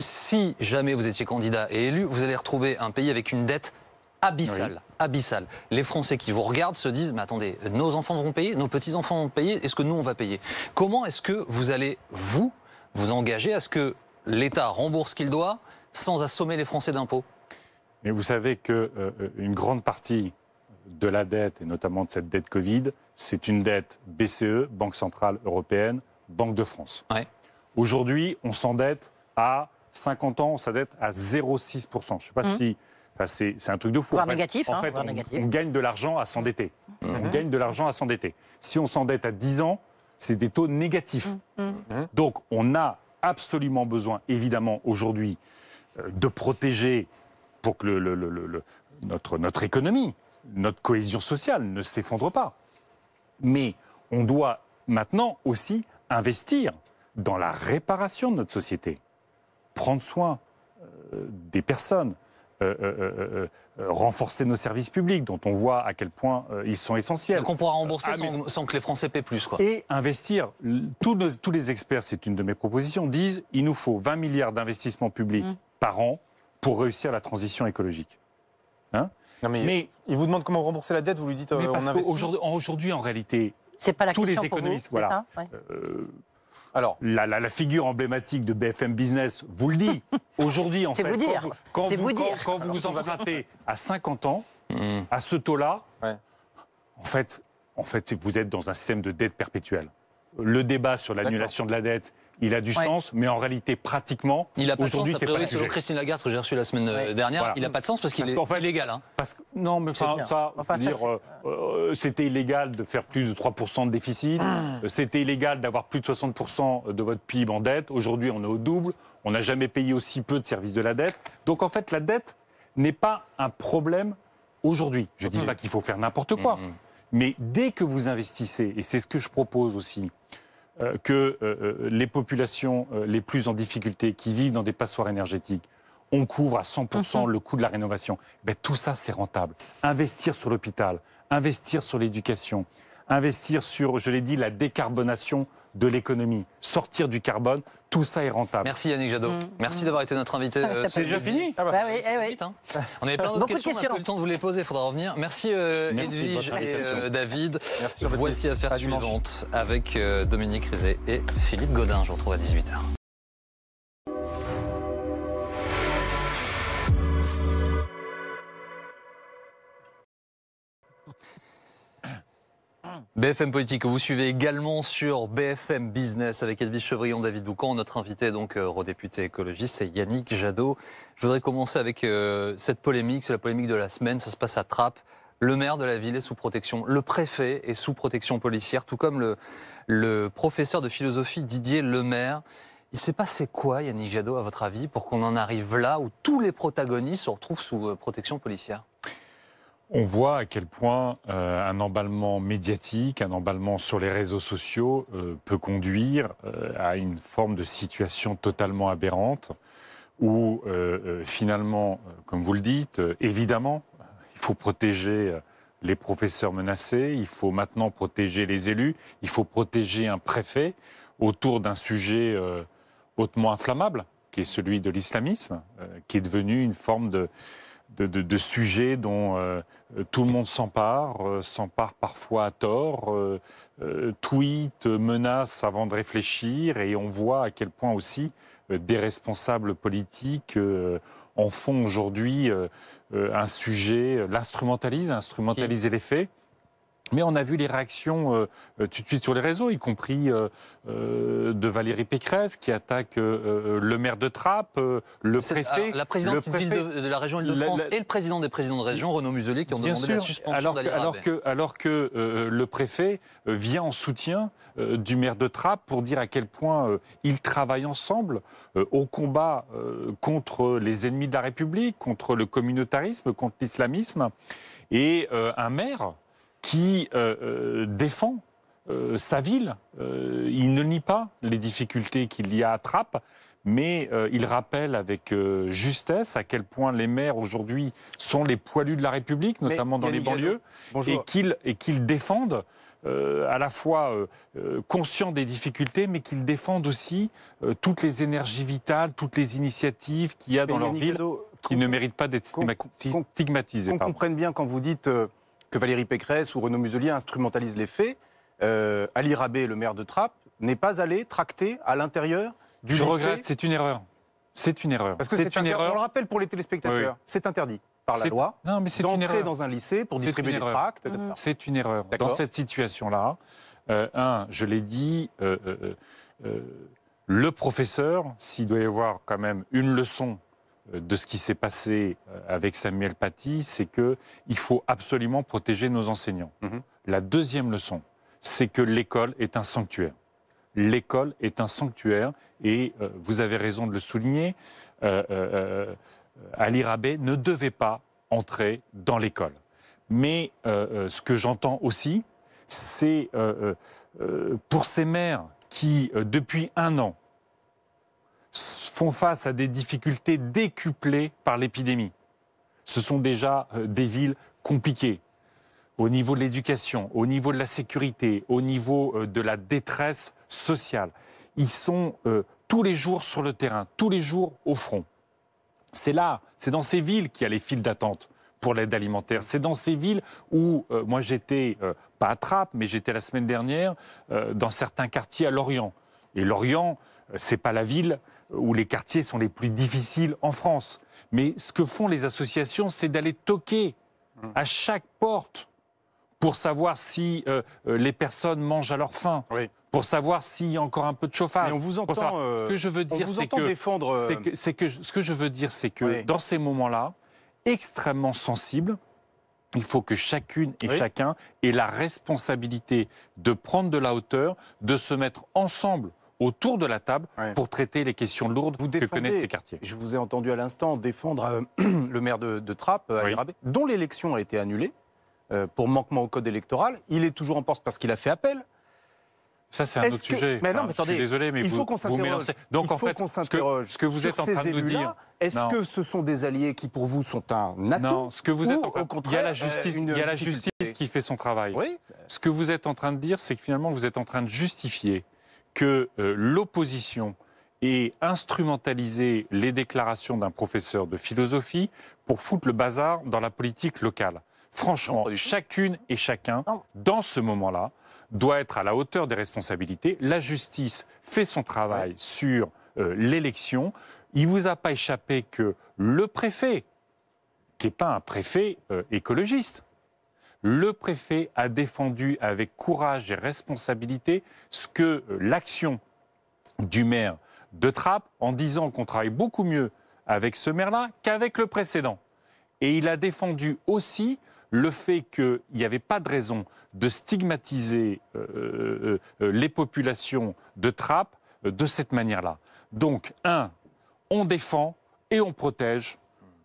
A: si jamais vous étiez candidat et élu, vous allez retrouver un pays avec une dette abyssal. Abyssal. Les Français qui vous regardent se disent, mais attendez, nos enfants vont payer, nos petits-enfants vont payer, est-ce que nous, on va payer? Comment est-ce que vous allez, vous engager à ce que l'État rembourse ce qu'il doit sans assommer les Français d'impôts?
B: Mais vous savez qu'une grande partie de la dette, et notamment de cette dette Covid, c'est une dette BCE, Banque Centrale Européenne, Banque de France.
A: Ouais.
B: Aujourd'hui, on s'endette à 50 ans, on s'endette à 0,6%. Je ne sais pas si... Enfin, c'est un truc de fou.
C: Voire négatif.
B: En fait, on gagne de l'argent à s'endetter. On gagne de l'argent à s'endetter. Si on s'endette à 10 ans, c'est des taux négatifs. Donc, on a absolument besoin, évidemment, aujourd'hui, de protéger pour que notre économie, notre cohésion sociale ne s'effondre pas. Mais on doit maintenant aussi investir dans la réparation de notre société, prendre soin des personnes, renforcer nos services publics, dont on voit à quel point ils sont essentiels.
A: Donc on pourra rembourser sans que les Français paient plus, quoi.
B: Et investir. Tous les experts, c'est une de mes propositions, disent il nous faut 20 milliards d'investissements publics par an pour réussir la transition écologique. Hein?
D: Non, mais il vous demande comment rembourser la dette, vous lui dites
B: mais
D: on
B: parce
D: investit.
B: qu'aujourd'hui, en réalité,
C: C'est pas la
B: tous les
C: question pour
B: économistes,
C: vous,
B: voilà.
C: c'est ça? Ouais.
D: Alors,
B: La figure emblématique de BFM Business vous le dit. Aujourd'hui, en
C: C'est
B: fait,
C: vous dire.
B: quand
C: C'est vous dire.
B: quand vous empruntez à 50 ans, à ce taux-là,
D: Ouais.
B: en fait, vous êtes dans un système de dette perpétuelle. Le débat sur l'annulation de la dette, il a du sens, mais en réalité, pratiquement,
A: Il n'a pas de sens,
B: aujourd'hui,
A: a
B: c'est pas
A: priori,
B: le
A: selon
B: sujet.
A: Christine Lagarde, que j'ai reçu la semaine dernière,
B: Voilà.
A: il n'a pas de sens parce qu'il
B: Parce
A: est
B: qu'en fait,
A: illégal. Hein.
B: Parce que, non, mais
C: C'est bien. Enfin,
B: je veux dire, c'était illégal de faire plus de 3% de déficit. C'était illégal d'avoir plus de 60% de votre PIB en dette. Aujourd'hui, on est au double. On n'a jamais payé aussi peu de services de la dette. Donc, en fait, la dette n'est pas un problème aujourd'hui. Je ne dis pas qu'il faut faire n'importe quoi. Mais dès que vous investissez, et c'est ce que je propose aussi, que les populations les plus en difficulté, qui vivent dans des passoires énergétiques, on couvre à 100% le coût de la rénovation. Ben, tout ça, c'est rentable. Investir sur l'hôpital, investir sur l'éducation, investir sur, je l'ai dit, la décarbonation de l'économie, sortir du carbone, tout ça est rentable.
A: Merci Yannick Jadot. Merci d'avoir été notre invité.
B: C'est déjà fini.
C: Bah oui, oui.
A: Vite, hein. On avait plein d'autres
C: Beaucoup de
A: questions, on n'a pas eu le temps de vous les poser, il faudra revenir. Merci,
B: Merci de
A: Edwige
B: votre
A: et
B: invitation.
A: David.
D: Merci sur votre
A: Voici Affaire
D: à dimanche.
A: suivante avec Dominique Rizet et Philippe Godin. Je vous retrouve à 18h. BFM Politique, que vous suivez également sur BFM Business avec Edwige Chevrillon, David Doucan. Notre invité, donc, eurodéputé écologiste, c'est Yannick Jadot. Je voudrais commencer avec cette polémique, c'est la polémique de la semaine, ça se passe à Trappes. Le maire de la ville est sous protection, le préfet est sous protection policière, tout comme le professeur de philosophie Didier Lemaire. Il s'est passé quoi, Yannick Jadot, à votre avis, pour qu'on en arrive là où tous les protagonistes se retrouvent sous protection policière ?
B: On voit à quel point un emballement médiatique, un emballement sur les réseaux sociaux peut conduire à une forme de situation totalement aberrante où finalement, comme vous le dites, évidemment, il faut protéger les professeurs menacés, il faut maintenant protéger les élus, il faut protéger un préfet autour d'un sujet hautement inflammable, qui est celui de l'islamisme, qui est devenu une forme de sujet dont tout le monde s'empare parfois à tort, tweet, menace avant de réfléchir, et on voit à quel point aussi des responsables politiques en font aujourd'hui un sujet, instrumentalisent les faits. Mais on a vu les réactions tout de suite sur les réseaux, y compris de Valérie Pécresse qui attaque le maire de Trappes, le préfet.
A: La présidente de la région Île-de-France et le président des présidents de région, Renaud Muselier, qui ont demandé la suspension d'Ali Rabet.
B: Alors que le préfet vient en soutien du maire de Trappes pour dire à quel point ils travaillent ensemble au combat contre les ennemis de la République, contre le communautarisme, contre l'islamisme. Et un maire qui défend sa ville. Il ne nie pas les difficultés qu'il y a à Trappes, mais il rappelle avec justesse à quel point les maires aujourd'hui sont les poilus de la République, notamment dans les banlieues, et qu'ils défendent à la fois conscients des difficultés, mais qu'ils défendent aussi toutes les énergies vitales, toutes les initiatives qu'il y a dans leur ville qui ne méritent pas d'être stigmatisés.
D: Qu'on comprenne bien quand vous dites que Valérie Pécresse ou Renaud Muselier instrumentalisent les faits, Ali Rabet, le maire de Trappes, n'est pas allé tracter à l'intérieur du lycée.
B: Je regrette, c'est une erreur. C'est une erreur.
D: Parce que c'est une erreur. On le rappelle pour les téléspectateurs,
B: oui.
D: C'est interdit par la loi d'entrer dans un lycée pour distribuer des tracts.
B: C'est une erreur. Dans cette situation-là, je l'ai dit, le professeur, s'il doit y avoir quand même une leçon de ce qui s'est passé avec Samuel Paty, c'est qu'il faut absolument protéger nos enseignants. La deuxième leçon, c'est que l'école est un sanctuaire. L'école est un sanctuaire et vous avez raison de le souligner, Ali Rabet ne devait pas entrer dans l'école. Mais ce que j'entends aussi, c'est pour ces mères qui, depuis 1 an, font face à des difficultés décuplées par l'épidémie. Ce sont déjà des villes compliquées au niveau de l'éducation, au niveau de la sécurité, au niveau de la détresse sociale. Ils sont tous les jours sur le terrain, tous les jours au front. C'est dans ces villes qu'il y a les files d'attente pour l'aide alimentaire. C'est dans ces villes où, moi j'étais, pas à Trappes, mais j'étais la semaine dernière, dans certains quartiers à Lorient. Et Lorient, c'est pas la ville où les quartiers sont les plus difficiles en France. Mais ce que font les associations, c'est d'aller toquer à chaque porte pour savoir si les personnes mangent à leur faim, pour savoir s'il y a encore un peu de chauffage.
D: Mais on vous entend.
B: Ce que je veux dire, c'est que, dans ces moments-là, extrêmement sensibles, il faut que chacune et chacun ait la responsabilité de prendre de la hauteur, de se mettre ensemble autour de la table pour traiter les questions lourdes que connaissent ces quartiers.
D: Je vous ai entendu à l'instant défendre le maire de Trappes, Ali Rabet, dont l'élection a été annulée pour manquement au code électoral. Il est toujours en poste parce qu'il a fait appel.
B: Ça, c'est un autre sujet.
D: Mais non, mais attendez,
B: je suis désolé, mais
D: il faut qu'on s'interroge.
B: Donc, en fait, ce que vous êtes en train de nous dire...
D: Est-ce que ce sont des alliés qui, pour vous, sont un atout?
B: Non, ce que vous êtes en train...
D: au contraire,
B: il y a la justice qui fait son travail.
D: Oui.
B: Ce que vous êtes en train de dire, c'est que finalement, vous êtes en train de justifier que l'opposition ait instrumentalisé les déclarations d'un professeur de philosophie pour foutre le bazar dans la politique locale. Franchement, chacune et chacun, dans ce moment-là, doit être à la hauteur des responsabilités. La justice fait son travail sur l'élection. Il ne vous a pas échappé que le préfet, qui n'est pas un préfet écologiste, le préfet a défendu avec courage et responsabilité ce que l'action du maire de Trappes, en disant qu'on travaille beaucoup mieux avec ce maire-là qu'avec le précédent. Et il a défendu aussi le fait qu'il n'y avait pas de raison de stigmatiser les populations de Trappes de cette manière-là. Donc, on défend et on protège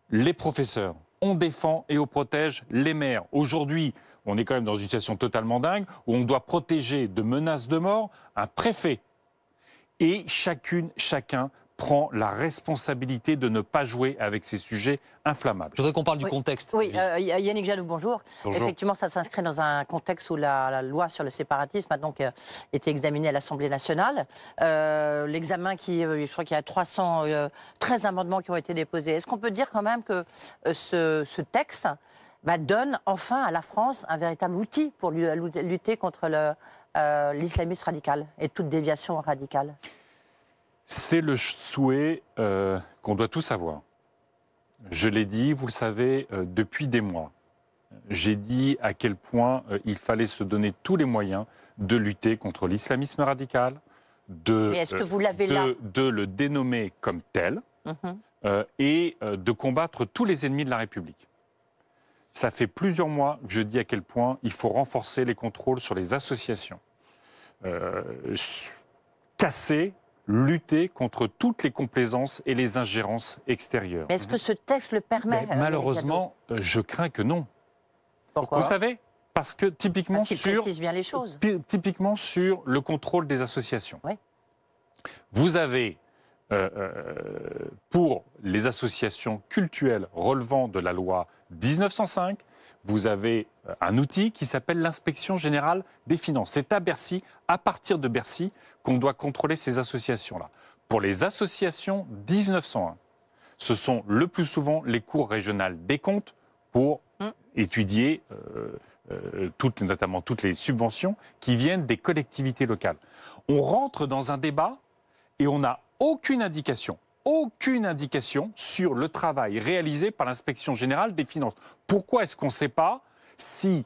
B: les professeurs. On défend et on protège les maires. Aujourd'hui, on est quand même dans une situation totalement dingue où on doit protéger de menaces de mort un préfet. Et chacun prend la responsabilité de ne pas jouer avec ces sujets inflammables.
A: Je voudrais qu'on parle du contexte.
C: Oui, Yannick Jadot, bonjour.
B: Bonjour.
C: Effectivement, ça s'inscrit dans un contexte où la loi sur le séparatisme a donc été examinée à l'Assemblée nationale. L'examen je crois qu'il y a 313 amendements qui ont été déposés. Est-ce qu'on peut dire quand même que ce texte donne enfin à la France un véritable outil pour lutter contre l'islamisme radical et toute déviation radicale?
B: C'est le souhait qu'on doit tous avoir. Je l'ai dit, vous le savez, depuis des mois. J'ai dit à quel point il fallait se donner tous les moyens de lutter contre l'islamisme radical, de le dénommer comme tel et de combattre tous les ennemis de la République. Ça fait plusieurs mois que je dis à quel point il faut renforcer les contrôles sur les associations, lutter contre toutes les complaisances et les ingérences extérieures.
C: Mais est-ce que ce texte le permet?
B: Malheureusement, je crains que non.
C: Pourquoi?
B: Vous savez, parce que typiquement
C: précise bien les choses.
B: Typiquement sur le contrôle des associations.
C: Oui.
B: Vous avez, pour les associations cultuelles relevant de la loi 1905, vous avez un outil qui s'appelle l'inspection générale des finances. C'est à Bercy, à partir de Bercy, qu'on doit contrôler ces associations-là. Pour les associations 1901, ce sont le plus souvent les cours régionales des comptes pour étudier notamment toutes les subventions qui viennent des collectivités locales. On rentre dans un débat et on n'a aucune indication sur le travail réalisé par l'inspection générale des finances. Pourquoi est-ce qu'on ne sait pas si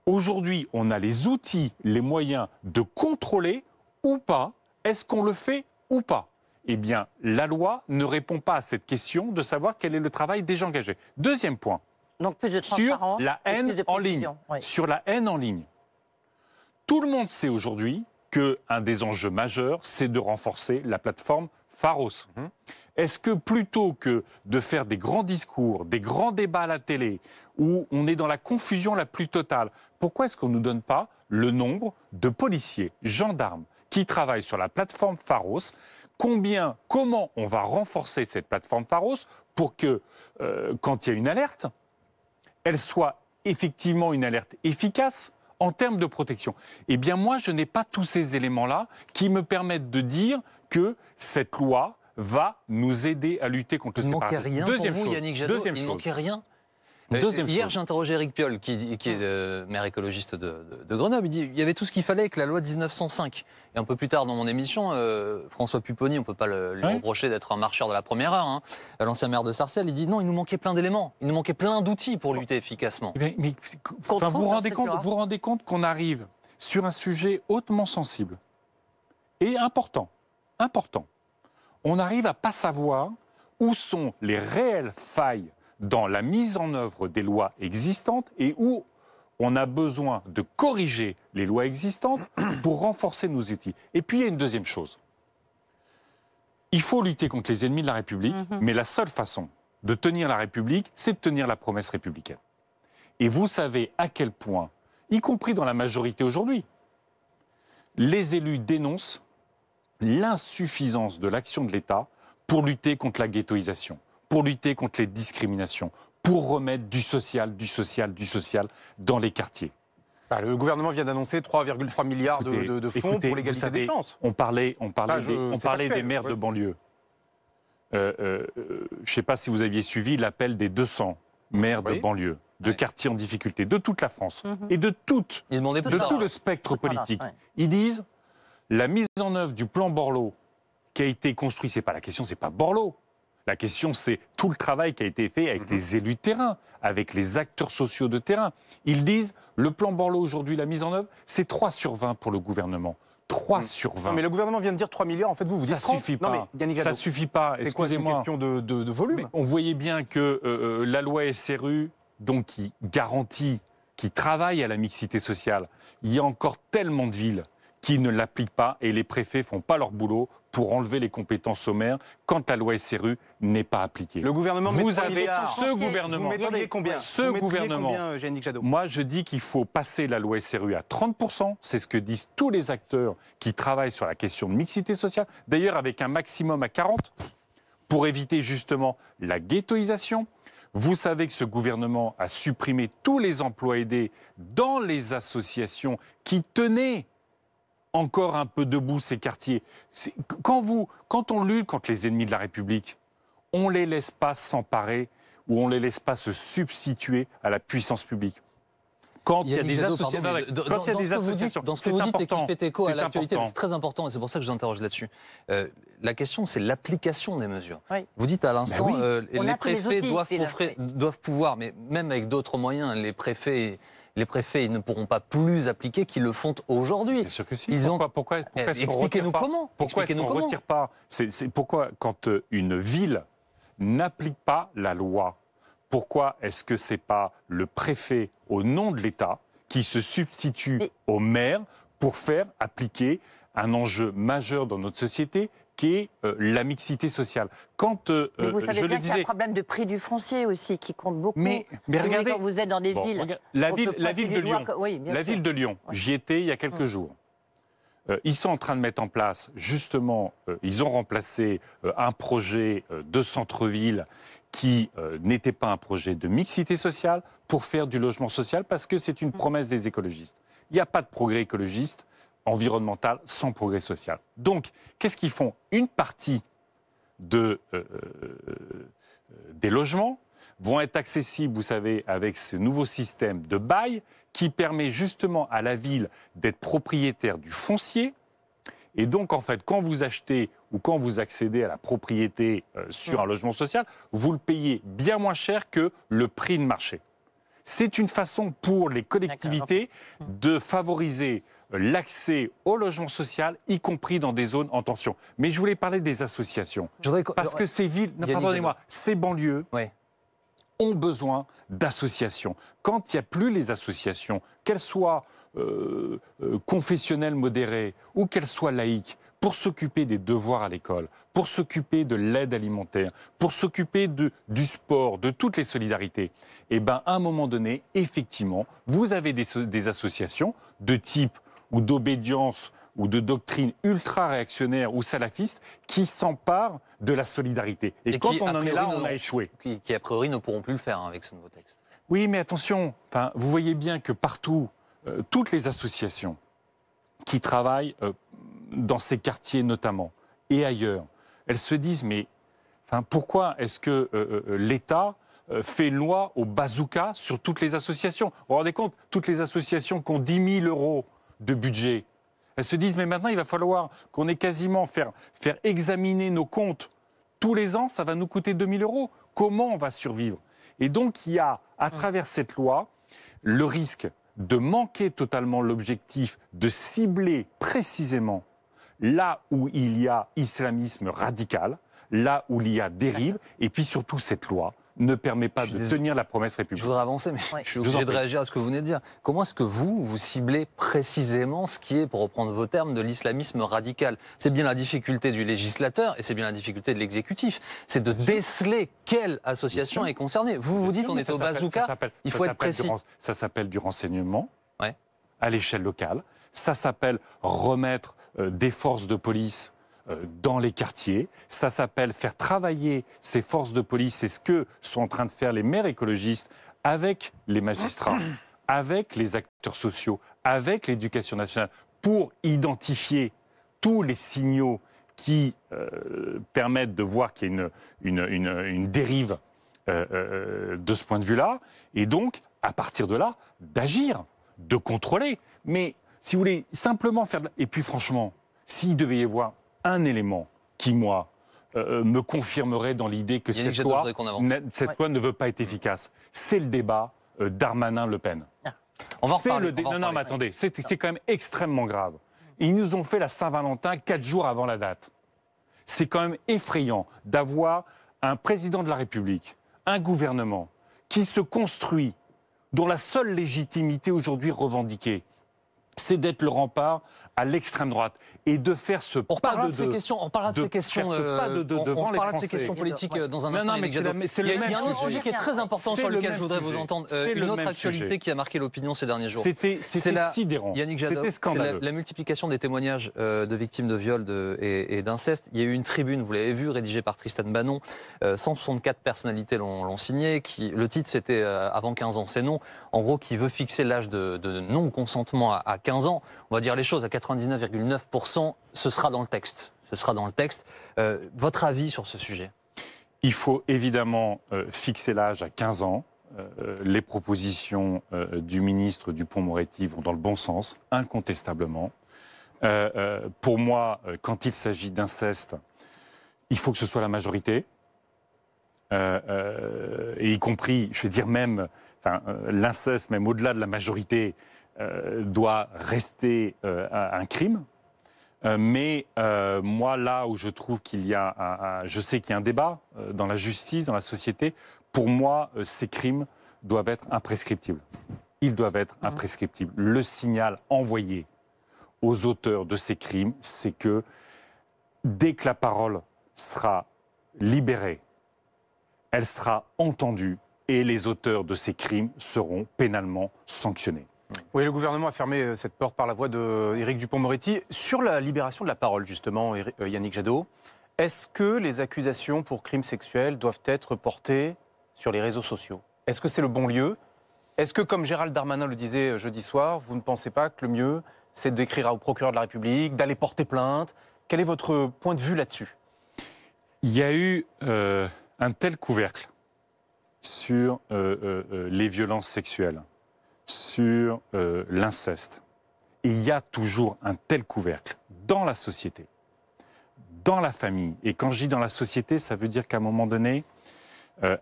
B: aujourd'hui on a les outils, les moyens de contrôler ou pas? Est-ce qu'on le fait ou pas? Eh bien, la loi ne répond pas à cette question de savoir quel est le travail déjà engagé. Deuxième point.
C: Donc plus de
B: Sur
C: transparence
B: la
C: et plus
B: haine
C: de
B: en ligne.
C: précision. Oui.
B: Sur la haine en ligne. Tout le monde sait aujourd'hui qu'un des enjeux majeurs, c'est de renforcer la plateforme Pharos. Est-ce que plutôt que de faire des grands discours, des grands débats à la télé, où on est dans la confusion la plus totale, pourquoi est-ce qu'on ne nous donne pas le nombre de policiers, gendarmes, qui travaillent sur la plateforme Pharos? Comment on va renforcer cette plateforme Pharos pour que, quand il y a une alerte, elle soit effectivement une alerte efficace en termes de protection? Eh bien, moi, je n'ai pas tous ces éléments-là qui me permettent de dire que cette loi va nous aider à lutter contre le séparatisme.
A: Il ne manquait rien pour vous, Yannick Jadot. Il ne manquait rien. Hier, j'ai interrogé Éric Piolle, qui est maire écologiste de Grenoble. Il dit qu'il y avait tout ce qu'il fallait avec la loi 1905. Et un peu plus tard dans mon émission, François Pupponi, on ne peut pas lui reprocher d'être un marcheur de la première heure, hein, l'ancien maire de Sarcelles, il dit non, il nous manquait plein d'éléments, il nous manquait plein d'outils pour lutter efficacement.
B: Mais vous vous rendez compte qu'on arrive sur un sujet hautement sensible et important. On arrive à ne pas savoir où sont les réelles failles dans la mise en œuvre des lois existantes et où on a besoin de corriger les lois existantes pour renforcer nos outils. Et puis il y a une deuxième chose. Il faut lutter contre les ennemis de la République, mais la seule façon de tenir la République, c'est de tenir la promesse républicaine. Et vous savez à quel point, y compris dans la majorité aujourd'hui, les élus dénoncent l'insuffisance de l'action de l'État pour lutter contre la ghettoisation, pour lutter contre les discriminations, pour remettre du social dans les quartiers.
D: Le gouvernement vient d'annoncer 3,3 milliards de fonds pour l'égalité des chances.
B: On parlait des maires de banlieue. Je ne sais pas si vous aviez suivi l'appel des 200 maires de banlieue, de quartiers en difficulté, de toute la France et de tout le spectre politique. Ils disent la mise en œuvre du plan Borloo qui a été construit, c'est pas la question, c'est pas Borloo. La question, c'est tout le travail qui a été fait avec les élus de terrain, avec les acteurs sociaux de terrain. Ils disent, le plan Borloo aujourd'hui, la mise en œuvre, c'est 3 sur 20 pour le gouvernement. 3 sur 20.
D: Non, mais le gouvernement vient de dire 3 milliards, en fait, vous dites
B: ça
D: 30.
B: Suffit pas.
D: Non, mais, Yannick Jadot,
B: ça suffit pas.
D: C'est quoi, c'est une question de volume?
B: Mais on voyait bien que la loi SRU, donc qui garantit, qui travaille à la mixité sociale, il y a encore tellement de villes qui ne l'appliquent pas et les préfets font pas leur boulot pour enlever les compétences aux maires quand la loi SRU n'est pas appliquée.
D: Le gouvernement met 3 milliards.
B: Ce gouvernement,
D: vous mettriez combien? Combien, Yannick Jadot?
B: Moi, je dis qu'il faut passer la loi SRU à 30%. C'est ce que disent tous les acteurs qui travaillent sur la question de mixité sociale. D'ailleurs, avec un maximum à 40%, pour éviter justement la ghettoisation. Vous savez que ce gouvernement a supprimé tous les emplois aidés dans les associations qui tenaient encore un peu debout ces quartiers. Quand on lutte contre les ennemis de la République, on ne les laisse pas s'emparer ou on ne les laisse pas se substituer à la puissance publique. Quand il y a des associations,
A: dans ce que vous dites et qui fait écho à l'actualité, c'est très important et c'est pour ça que je vous interroge là-dessus. La question, c'est l'application des mesures. Oui. Vous dites à l'instant, les préfets doivent pouvoir, mais même avec d'autres moyens, les préfets ils ne pourront pas plus appliquer qu'ils le font aujourd'hui.
B: Bien sûr que si. Pourquoi
A: expliquez-nous comment.
B: Pourquoi est-ce qu'on ne retire pas? Pourquoi, quand une ville n'applique pas la loi, pourquoi est-ce que ce n'est pas le préfet, au nom de l'État, qui se substitue au maire pour faire appliquer un enjeu majeur dans notre société qui est la mixité sociale.
C: Mais vous savez bien qu'il y a un problème de prix du foncier aussi qui compte beaucoup.
B: Mais regardez,
C: quand vous êtes dans des villes...
B: La ville de Lyon, j'y étais il y a quelques jours. Ils sont en train de mettre en place, justement, ils ont remplacé un projet de centre-ville qui n'était pas un projet de mixité sociale pour faire du logement social parce que c'est une promesse des écologistes. Il n'y a pas de progrès écologiste environnemental sans progrès social. Donc, qu'est-ce qu'ils font? Une partie de des logements vont être accessibles, vous savez, avec ce nouveau système de bail qui permet justement à la ville d'être propriétaire du foncier. Et donc, en fait, quand vous achetez ou quand vous accédez à la propriété sur un logement social, vous le payez bien moins cher que le prix de marché. C'est une façon pour les collectivités de favoriser l'accès au logement social, y compris dans des zones en tension. Mais je voulais parler des associations. Parce que ces villes, pardonnez-moi, ces banlieues ont besoin d'associations. Quand il n'y a plus les associations, qu'elles soient confessionnelles modérées ou qu'elles soient laïques, pour s'occuper des devoirs à l'école, pour s'occuper de l'aide alimentaire, pour s'occuper du sport, de toutes les solidarités, eh ben, à un moment donné, effectivement, vous avez des associations de type ou d'obédience ou de doctrine ultra-réactionnaire ou salafiste qui s'emparent de la solidarité. Et quand on en est là, on a échoué.
A: Qui, a priori, ne pourront plus le faire avec ce nouveau texte.
B: Oui, mais attention, vous voyez bien que partout, toutes les associations qui travaillent dans ces quartiers notamment, et ailleurs, elles se disent, mais pourquoi est-ce que l'État fait une loi au bazooka sur toutes les associations? Vous vous rendez compte, toutes les associations qui ont 10 000 € de budget, elles se disent, mais maintenant, il va falloir qu'on ait quasiment faire examiner nos comptes tous les ans, ça va nous coûter 2 000 €. Comment on va survivre? Et donc, il y a, à travers cette loi, le risque de manquer totalement l'objectif de cibler précisément là où il y a islamisme radical, là où il y a dérive, et puis surtout cette loi ne permet pas de tenir la promesse républicaine.
A: Je voudrais avancer, mais je suis obligé de réagir à ce que vous venez de dire. Comment est-ce que vous ciblez précisément ce qui est, pour reprendre vos termes, de l'islamisme radical? C'est bien la difficulté du législateur et c'est bien la difficulté de l'exécutif. C'est de déceler quelle association est concernée. Vous dites, on est au bazooka, il faut être précis.
B: Ça s'appelle du renseignement à l'échelle locale. Ça s'appelle remettre des forces de police dans les quartiers. Ça s'appelle faire travailler ces forces de police. C'est ce que sont en train de faire les maires écologistes avec les magistrats, avec les acteurs sociaux, avec l'éducation nationale, pour identifier tous les signaux qui permettent de voir qu'il y a une dérive de ce point de vue-là. Et donc, à partir de là, d'agir, de contrôler. Mais, si vous voulez, simplement faire... Et puis, franchement, s'il devait y avoir un élément qui, moi, me confirmerait dans l'idée que cette loi ne veut pas être efficace, c'est le débat Darmanin-Le Pen.
A: On va en reparler.
B: Non, mais attendez, c'est quand même extrêmement grave. Ils nous ont fait la Saint-Valentin 4 jours avant la date. C'est quand même effrayant d'avoir un président de la République, un gouvernement qui se construit, dont la seule légitimité aujourd'hui revendiquée, c'est d'être le rempart à l'extrême droite et de faire ce
A: pas de deux. On parlera de ces questions. On parlera de ces questions politiques dans un instant.
B: Il
A: y a un autre sujet qui est très important sur lequel je voudrais vous entendre. Une autre actualité qui a marqué l'opinion ces derniers jours.
B: C'était sidérant.
A: Yannick Jadot, c'est la multiplication des témoignages de victimes de viol et d'inceste. Il y a eu une tribune, vous l'avez vu, rédigée par Tristan Banon. 164 personnalités l'ont signée. Le titre, c'était avant 15 ans, c'est non. En gros, qui veut fixer l'âge de non-consentement à 15 ans. On va dire les choses, à 99,9%, ce sera dans le texte. Ce sera dans le texte. Votre avis sur ce sujet?
B: Il faut évidemment fixer l'âge à 15 ans. Les propositions du ministre Dupond-Moretti vont dans le bon sens, incontestablement. Pour moi, quand il s'agit d'inceste, il faut que ce soit la majorité. Et y compris, je veux dire même, l'inceste, même au-delà de la majorité, doit rester un crime. Mais moi, là où je trouve qu'il y a je sais qu'il y a un débat dans la justice, dans la société, pour moi, ces crimes doivent être imprescriptibles. Ils doivent être imprescriptibles. Le signal envoyé aux auteurs de ces crimes, c'est que dès que la parole sera libérée, elle sera entendue et les auteurs de ces crimes seront pénalement sanctionnés.
D: Oui, le gouvernement a fermé cette porte par la voix d'Éric Dupond-Moretti. Sur la libération de la parole, justement, Yannick Jadot, est-ce que les accusations pour crimes sexuels doivent être portées sur les réseaux sociaux? Est-ce que c'est le bon lieu? Est-ce que, comme Gérald Darmanin le disait jeudi soir, vous ne pensez pas que le mieux, c'est d'écrire au procureur de la République, d'aller porter plainte? Quel est votre point de vue là-dessus?
B: Il y a eu un tel couvercle sur les violences sexuelles, sur l'inceste. Il y a toujours un tel couvercle dans la société, dans la famille. Et quand je dis dans la société, ça veut dire qu'à un moment donné,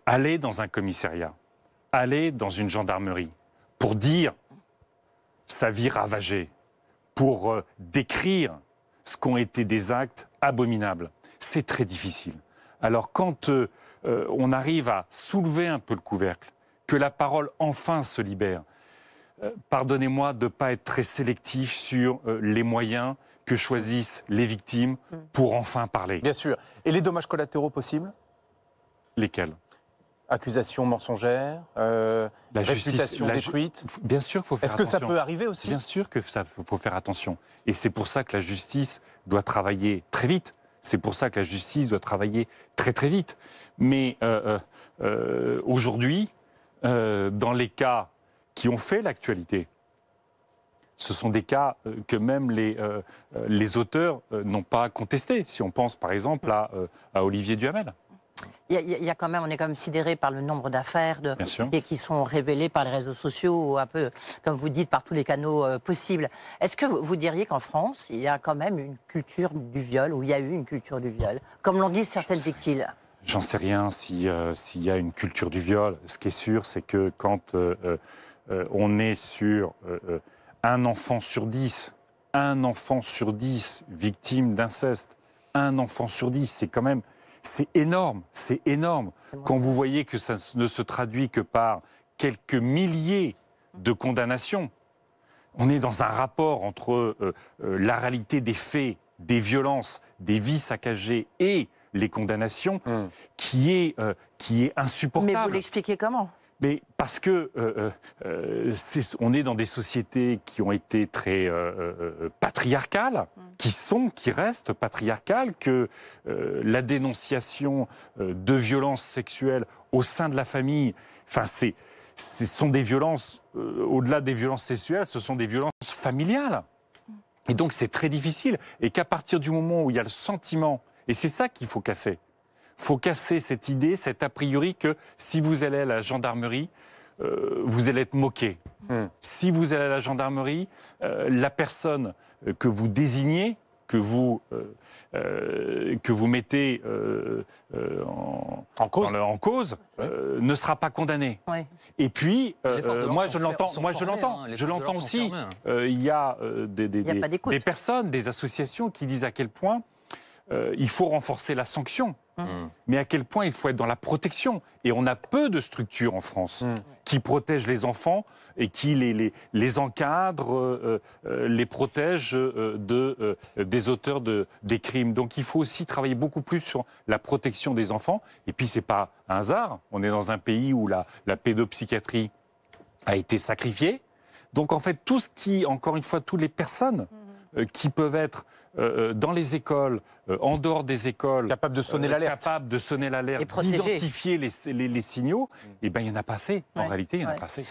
B: aller dans un commissariat, aller dans une gendarmerie, pour dire sa vie ravagée, pour décrire ce qu'ont été des actes abominables, c'est très difficile. Alors quand on arrive à soulever un peu le couvercle, que la parole enfin se libère, pardonnez-moi de ne pas être très sélectif sur les moyens que choisissent les victimes pour enfin parler.
D: Bien sûr. Et les dommages collatéraux possibles?
B: Lesquels?
D: Accusations mensongères, réputation détruite.
B: Bien sûr qu'il faut faire
D: attention. Est-ce que ça peut arriver aussi?
B: Bien sûr que ça faut faire attention. Et c'est pour ça que la justice doit travailler très vite. C'est pour ça que la justice doit travailler très très vite. Mais aujourd'hui, dans les cas qui ont fait l'actualité, ce sont des cas que même les auteurs n'ont pas contestés. Si on pense par exemple à Olivier Duhamel.
C: Il y a quand même, on est quand même sidéré par le nombre d'affaires et qui sont révélées par les réseaux sociaux, un peu, comme vous dites, par tous les canaux possibles. Est-ce que vous diriez qu'en France, il y a quand même une culture du viol, ou il y a eu une culture du viol, comme l'ont dit certaines victimes?
B: J'en sais rien s'il y a une culture du viol. Ce qui est sûr, c'est que quand on est sur un enfant sur 10 victime d'inceste, un enfant sur 10, c'est quand même... C'est énorme, c'est énorme. Quand vous voyez que ça ne se traduit que par quelques milliers de condamnations, on est dans un rapport entre la réalité des faits, des violences, des vies saccagées et les condamnations qui est insupportable.
C: Mais vous l'expliquez comment?
B: Mais parce que on est dans des sociétés qui ont été très patriarcales, qui restent patriarcales, que la dénonciation de violences sexuelles au sein de la famille, enfin ce sont des violences, au-delà des violences sexuelles, ce sont des violences familiales. Et donc c'est très difficile. Et qu'à partir du moment où il y a le sentiment, et c'est ça qu'il faut casser, il faut casser cette idée, cet a priori que si vous allez à la gendarmerie, vous allez être moqué. Si vous allez à la gendarmerie, la personne que vous désignez, que vous mettez en cause, ne sera pas condamnée.
C: Oui.
B: Et puis, moi je l'entends aussi. Il y a des personnes, des associations qui disent à quel point il faut renforcer la sanction. Mais à quel point il faut être dans la protection. Et on a peu de structures en France qui protègent les enfants et qui les encadrent, les protègent des auteurs des crimes. Donc il faut aussi travailler beaucoup plus sur la protection des enfants. Et puis c'est pas un hasard. On est dans un pays où la pédopsychiatrie a été sacrifiée. Donc en fait, tout ce qui, encore une fois, toutes les personnes qui peuvent être dans les écoles, en dehors des écoles,
D: capables de sonner l'alerte,
B: d'identifier les signaux, eh ben, il n'y en a pas assez. En réalité, il n'y en a pas assez.